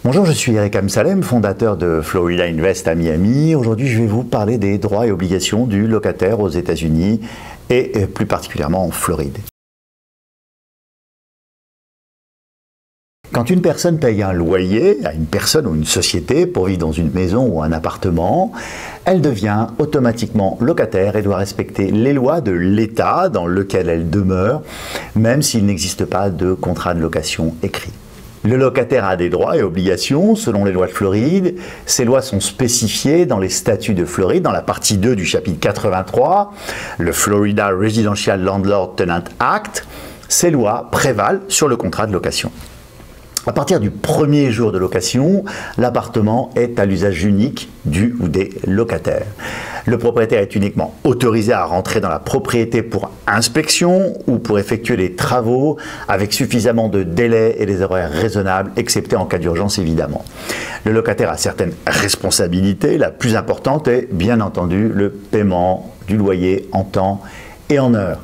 Bonjour, je suis Eric Amsalem, fondateur de Florida Invest à Miami. Aujourd'hui, je vais vous parler des droits et obligations du locataire aux États-Unis et plus particulièrement en Floride. Quand une personne paye un loyer à une personne ou une société pour vivre dans une maison ou un appartement, elle devient automatiquement locataire et doit respecter les lois de l'État dans lequel elle demeure, même s'il n'existe pas de contrat de location écrit. Le locataire a des droits et obligations selon les lois de Floride. Ces lois sont spécifiées dans les statuts de Floride, dans la partie 2 du chapitre 83, le Florida Residential Landlord Tenant Act. Ces lois prévalent sur le contrat de location. À partir du premier jour de location, l'appartement est à l'usage unique du ou des locataires. Le propriétaire est uniquement autorisé à rentrer dans la propriété pour inspection ou pour effectuer les travaux avec suffisamment de délai et des horaires raisonnables, excepté en cas d'urgence évidemment. Le locataire a certaines responsabilités. La plus importante est bien entendu le paiement du loyer en temps et en heure.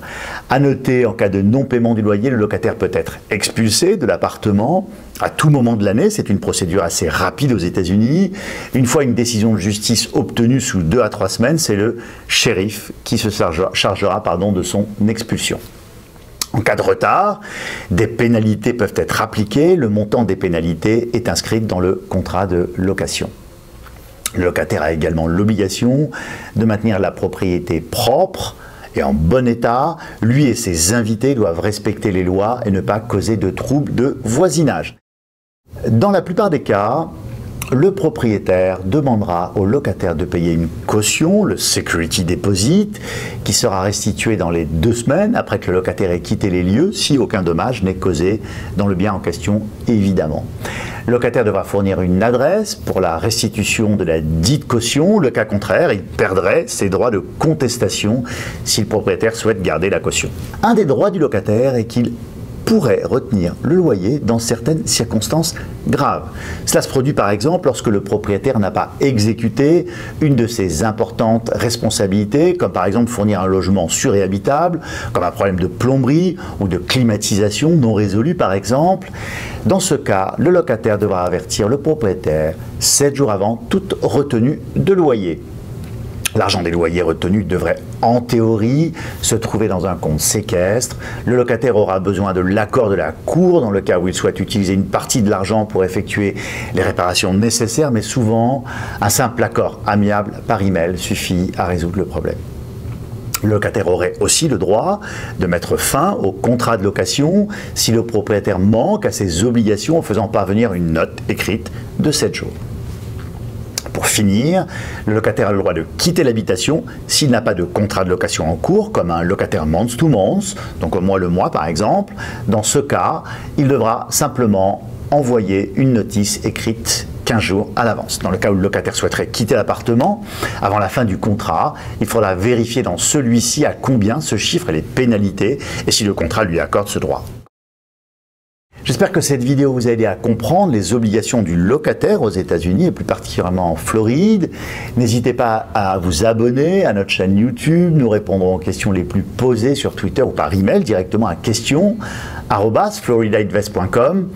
À noter, en cas de non-paiement du loyer, le locataire peut être expulsé de l'appartement à tout moment de l'année. C'est une procédure assez rapide aux États-Unis. Une fois une décision de justice obtenue sous 2 à 3 semaines, c'est le shérif qui se chargera de son expulsion. En cas de retard, des pénalités peuvent être appliquées. Le montant des pénalités est inscrit dans le contrat de location. Le locataire a également l'obligation de maintenir la propriété propre et en bon état. Lui et ses invités doivent respecter les lois et ne pas causer de troubles de voisinage. Dans la plupart des cas, le propriétaire demandera au locataire de payer une caution, le security deposit, qui sera restitué dans les 2 semaines après que le locataire ait quitté les lieux, si aucun dommage n'est causé dans le bien en question, évidemment. Le locataire devra fournir une adresse pour la restitution de la dite caution. Le cas contraire, il perdrait ses droits de contestation si le propriétaire souhaite garder la caution. Un des droits du locataire est qu'il pourrait retenir le loyer dans certaines circonstances graves. Cela se produit par exemple lorsque le propriétaire n'a pas exécuté une de ses importantes responsabilités, comme par exemple fournir un logement sûr et habitable, comme un problème de plomberie ou de climatisation non résolu par exemple. Dans ce cas, le locataire devra avertir le propriétaire 7 jours avant toute retenue de loyer. L'argent des loyers retenus devrait, en théorie, se trouver dans un compte séquestre. Le locataire aura besoin de l'accord de la cour dans le cas où il souhaite utiliser une partie de l'argent pour effectuer les réparations nécessaires, mais souvent, un simple accord amiable par email suffit à résoudre le problème. Le locataire aurait aussi le droit de mettre fin au contrat de location si le propriétaire manque à ses obligations en faisant parvenir une note écrite de 7 jours. Pour finir, le locataire a le droit de quitter l'habitation s'il n'a pas de contrat de location en cours, comme un locataire month to month, donc au mois le mois par exemple. Dans ce cas, il devra simplement envoyer une notice écrite 15 jours à l'avance. Dans le cas où le locataire souhaiterait quitter l'appartement avant la fin du contrat, il faudra vérifier dans celui-ci à combien se chiffrent les pénalités et si le contrat lui accorde ce droit. J'espère que cette vidéo vous a aidé à comprendre les obligations du locataire aux États-Unis et plus particulièrement en Floride. N'hésitez pas à vous abonner à notre chaîne YouTube. Nous répondrons aux questions les plus posées sur Twitter ou par email directement à questions@floridainvest.com.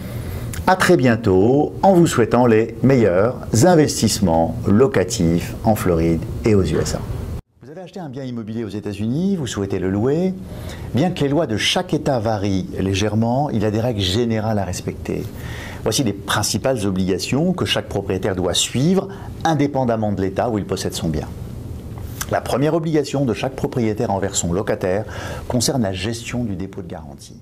À très bientôt en vous souhaitant les meilleurs investissements locatifs en Floride et aux USA. Vous avez acheté un bien immobilier aux États-Unis, vous souhaitez le louer. Bien que les lois de chaque État varient légèrement, il y a des règles générales à respecter. Voici les principales obligations que chaque propriétaire doit suivre, indépendamment de l'État où il possède son bien. La première obligation de chaque propriétaire envers son locataire concerne la gestion du dépôt de garantie.